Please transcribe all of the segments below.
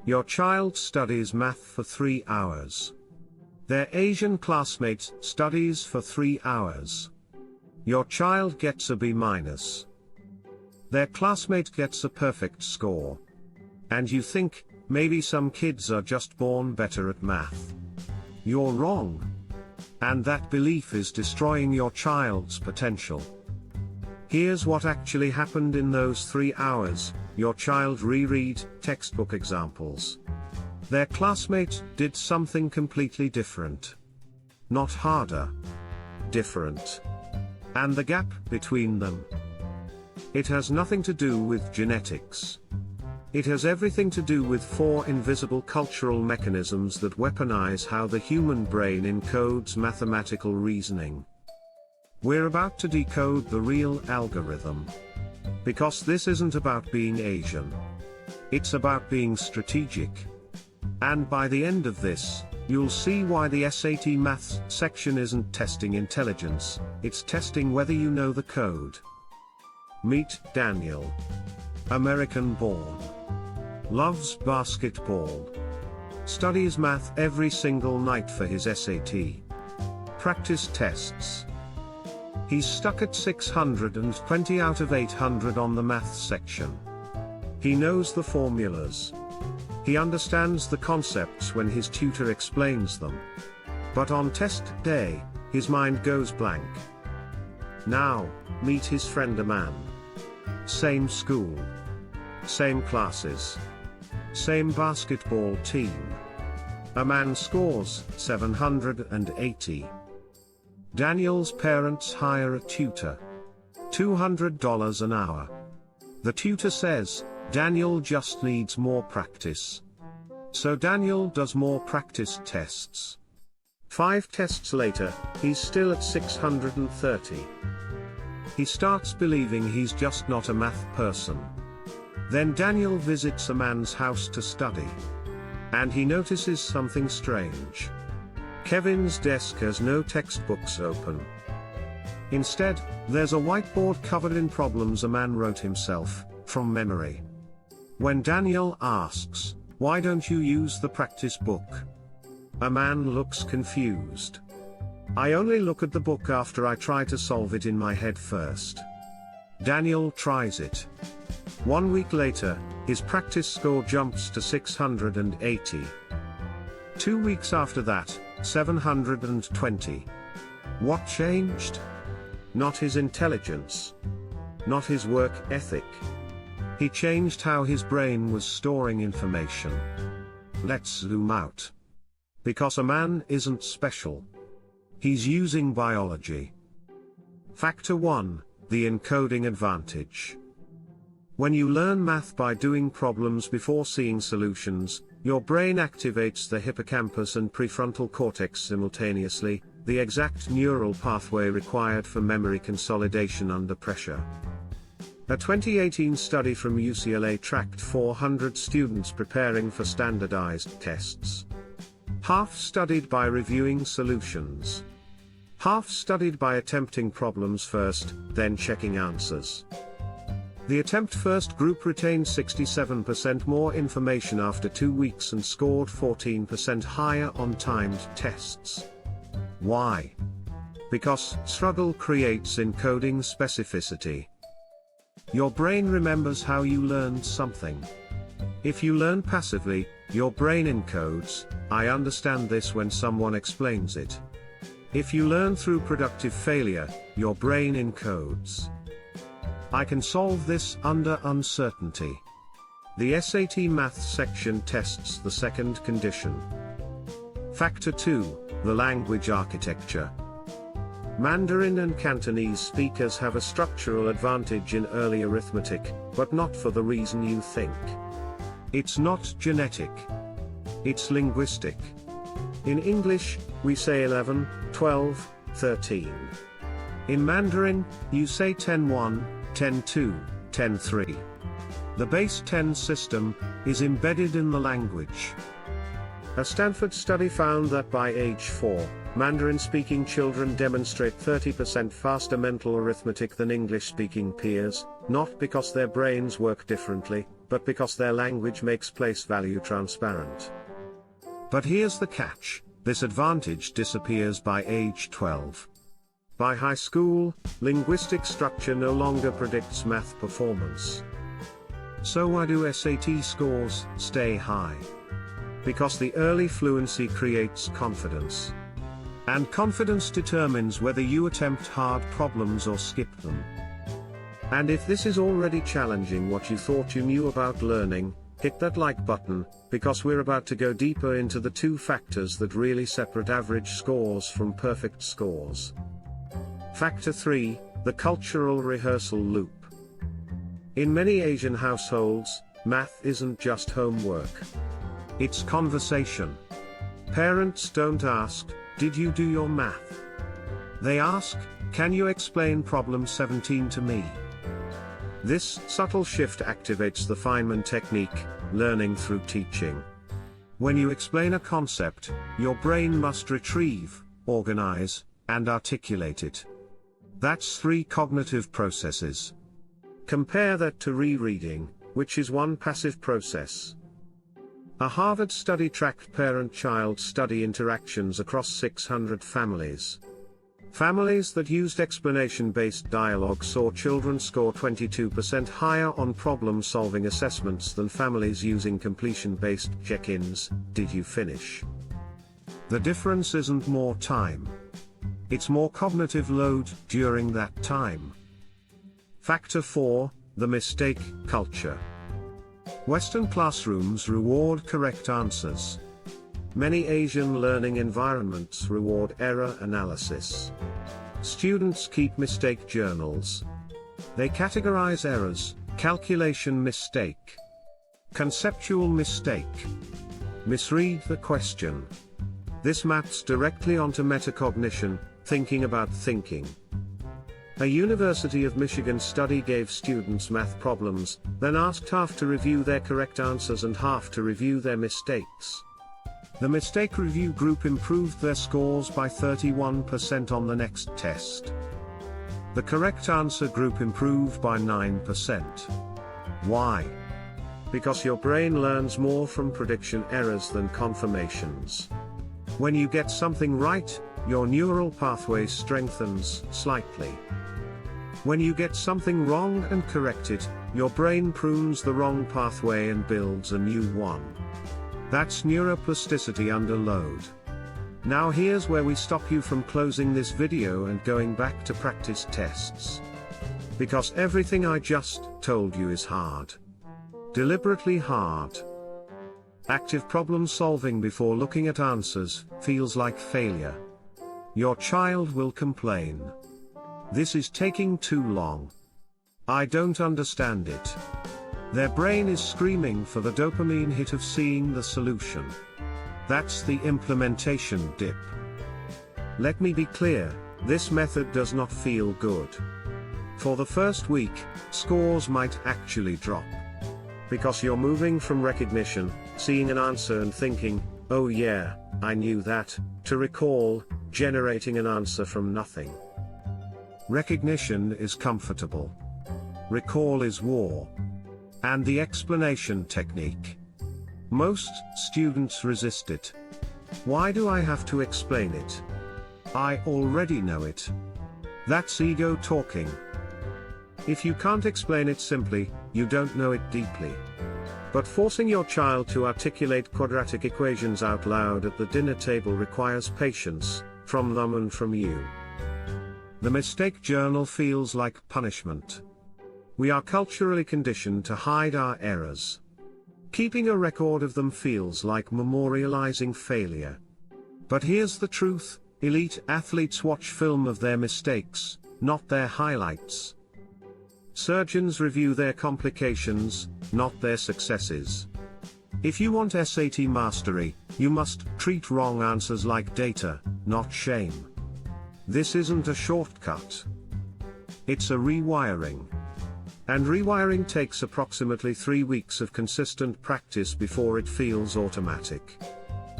Your child studies math for 3 hours. Their Asian classmate studies for 3 hours. Your child gets a B-. Their classmate gets a perfect score. And you think, maybe some kids are just born better at math. You're wrong. And that belief is destroying your child's potential. Here's what actually happened in those 3 hours. Your child reread textbook examples. Their classmate did something completely different. Not harder. Different. And the gap between them. It has nothing to do with genetics. It has everything to do with 4 invisible cultural mechanisms that weaponize how the human brain encodes mathematical reasoning. We're about to decode the real algorithm. Because this isn't about being Asian. It's about being strategic. And by the end of this, you'll see why the SAT maths section isn't testing intelligence, it's testing whether you know the code. Meet Daniel. American-born. Loves basketball. Studies math every single night for his SAT. Practice tests. He's stuck at 620 out of 800 on the maths section. He knows the formulas. He understands the concepts when his tutor explains them. But on test day, his mind goes blank. Now, meet his friend Aman. Same school. Same classes. Same basketball team. Aman scores 780. Daniel's parents hire a tutor. $200 an hour. The tutor says, Daniel just needs more practice. So Daniel does more practice tests. 5 tests later, he's still at 630. He starts believing he's just not a math person. Then Daniel visits a man's house to study. And he notices something strange. Kevin's desk has no textbooks open. Instead, there's a whiteboard covered in problems a man wrote himself, from memory. When Daniel asks, "Why don't you use the practice book?" a man looks confused. "I only look at the book after I try to solve it in my head first." Daniel tries it. 1 week later, his practice score jumps to 680. 2 weeks after that, 720. What changed? Not his intelligence. Not his work ethic. He changed how his brain was storing information. Let's zoom out. Because a man isn't special. He's using biology. Factor 1, the encoding advantage. When you learn math by doing problems before seeing solutions, your brain activates the hippocampus and prefrontal cortex simultaneously, the exact neural pathway required for memory consolidation under pressure. A 2018 study from UCLA tracked 400 students preparing for standardized tests. Half studied by reviewing solutions. Half studied by attempting problems first, then checking answers. The attempt first group retained 67% more information after 2 weeks and scored 14% higher on timed tests. Why? Because struggle creates encoding specificity. Your brain remembers how you learned something. If you learn passively, your brain encodes, "I understand this" when someone explains it. If you learn through productive failure, your brain encodes, "I can solve this under uncertainty." The SAT Maths section tests the second condition. Factor 2, the language architecture. Mandarin and Cantonese speakers have a structural advantage in early arithmetic, but not for the reason you think. It's not genetic. It's linguistic. In English, we say 11, 12, 13. In Mandarin, you say 10-1, 10-2, 10-3. The base 10 system is embedded in the language. A Stanford study found that by age 4, Mandarin-speaking children demonstrate 30% faster mental arithmetic than English-speaking peers, not because their brains work differently, but because their language makes place value transparent. But here's the catch: this advantage disappears by age 12. By high school, linguistic structure no longer predicts math performance. So why do SAT scores stay high? Because the early fluency creates confidence. And confidence determines whether you attempt hard problems or skip them. And if this is already challenging what you thought you knew about learning, hit that like button, because we're about to go deeper into the two factors that really separate average scores from perfect scores. Factor 3, the cultural rehearsal loop. In many Asian households, math isn't just homework. It's conversation. Parents don't ask, "Did you do your math?" They ask, "Can you explain problem 17 to me?" This subtle shift activates the Feynman technique, learning through teaching. When you explain a concept, your brain must retrieve, organize, and articulate it. That's 3 cognitive processes. Compare that to rereading, which is one passive process. A Harvard study tracked parent-child study interactions across 600 families. Families that used explanation-based dialogue saw children score 22% higher on problem-solving assessments than families using completion-based check-ins. Did you finish? The difference isn't more time. It's more cognitive load during that time. Factor 4, the mistake culture. Western classrooms reward correct answers. Many Asian learning environments reward error analysis. Students keep mistake journals. They categorize errors: calculation mistake, conceptual mistake, misread the question. This maps directly onto metacognition, thinking about thinking. A University of Michigan study gave students math problems, then asked half to review their correct answers and half to review their mistakes. The mistake review group improved their scores by 31% on the next test. The correct answer group improved by 9%. Why? Because your brain learns more from prediction errors than confirmations. When you get something right, your neural pathway strengthens slightly. When you get something wrong and correct it, your brain prunes the wrong pathway and builds a new one. That's neuroplasticity under load. Now here's where we stop you from closing this video and going back to practice tests. Because everything I just told you is hard. Deliberately hard. Active problem solving before looking at answers feels like failure. Your child will complain. This is taking too long. I don't understand it. Their brain is screaming for the dopamine hit of seeing the solution. That's the implementation dip. Let me be clear, this method does not feel good. For the first week, scores might actually drop. Because you're moving from recognition, seeing an answer and thinking, "Oh yeah, I knew that," to recall, generating an answer from nothing. Recognition is comfortable. Recall is war. And the explanation technique. Most students resist it. Why do I have to explain it? I already know it. That's ego talking. If you can't explain it simply, you don't know it deeply. But forcing your child to articulate quadratic equations out loud at the dinner table requires patience, from them and from you. The mistake journal feels like punishment. We are culturally conditioned to hide our errors. Keeping a record of them feels like memorializing failure. But here's the truth: elite athletes watch film of their mistakes, not their highlights. Surgeons review their complications, not their successes. If you want SAT mastery, you must treat wrong answers like data, not shame. This isn't a shortcut. It's a rewiring. And rewiring takes approximately 3 weeks of consistent practice before it feels automatic.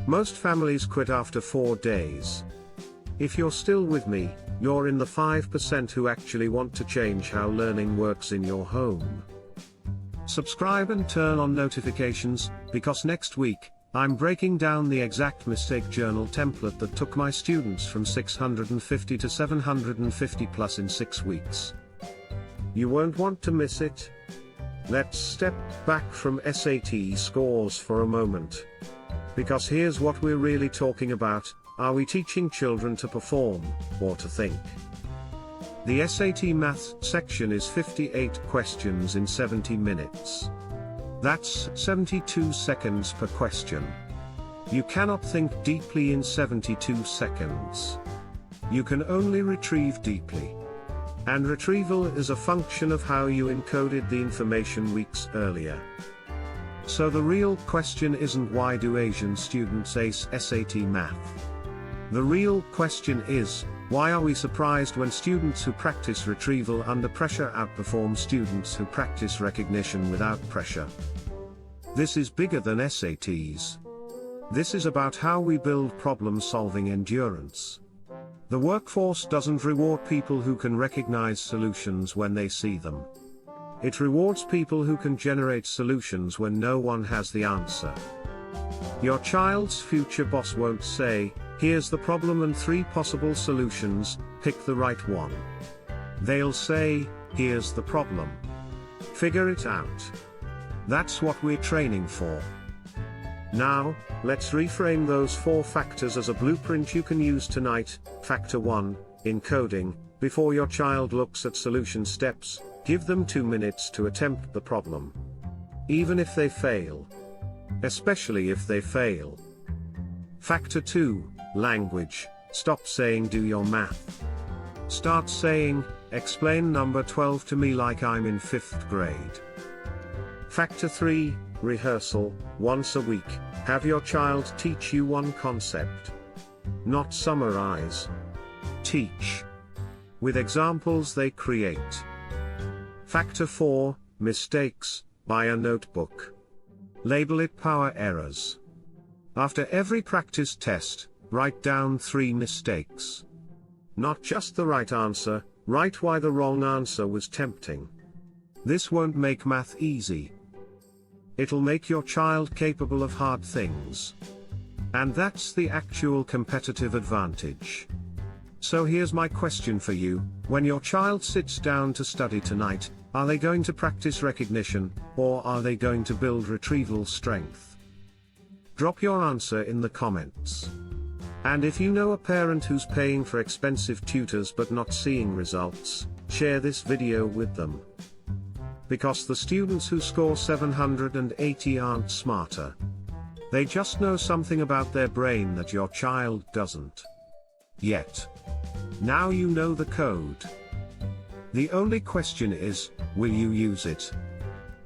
Most families quit after 4 days. If you're still with me, you're in the 5% who actually want to change how learning works in your home. Subscribe and turn on notifications, because next week, I'm breaking down the exact mistake journal template that took my students from 650 to 750 plus in 6 weeks. You won't want to miss it. Let's step back from SAT scores for a moment. Because here's what we're really talking about: are we teaching children to perform, or to think? The SAT Maths section is 58 questions in 70 minutes. That's 72 seconds per question. You cannot think deeply in 72 seconds. You can only retrieve deeply. And retrieval is a function of how you encoded the information weeks earlier. So the real question isn't why do Asian students ace SAT Math? The real question is, why are we surprised when students who practice retrieval under pressure outperform students who practice recognition without pressure? This is bigger than SATs. This is about how we build problem-solving endurance. The workforce doesn't reward people who can recognize solutions when they see them. It rewards people who can generate solutions when no one has the answer. Your child's future boss won't say, "Here's the problem and 3 possible solutions, pick the right one." They'll say, "Here's the problem. Figure it out." That's what we're training for. Now, let's reframe those 4 factors as a blueprint you can use tonight. Factor 1, encoding. Before your child looks at solution steps, give them 2 minutes to attempt the problem. Even if they fail. Especially if they fail. Factor 2, language. Stop saying "do your math." Start saying, "Explain number 12 to me like I'm in 5th grade." Factor 3, rehearsal. Once a week, have your child teach you one concept. Not summarize. Teach. With examples they create. Factor 4, mistakes. Buy a notebook. Label it power errors. After every practice test, write down 3 mistakes. Not just the right answer, write why the wrong answer was tempting. This won't make math easy. It'll make your child capable of hard things. And that's the actual competitive advantage. So here's my question for you: when your child sits down to study tonight, are they going to practice recognition, or are they going to build retrieval strength? Drop your answer in the comments. And if you know a parent who's paying for expensive tutors but not seeing results, share this video with them. Because the students who score 780 aren't smarter. They just know something about their brain that your child doesn't. Yet. Now you know the code. The only question is, will you use it?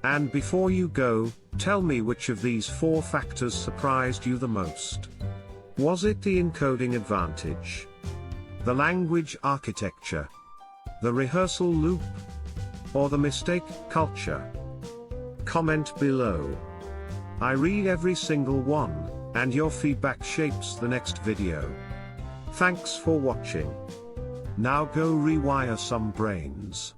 And before you go, tell me which of these 4 factors surprised you the most. Was it the encoding advantage? The language architecture? The rehearsal loop? Or the mistake culture? Comment below. I read every single one, and your feedback shapes the next video. Thanks for watching. Now go rewire some brains.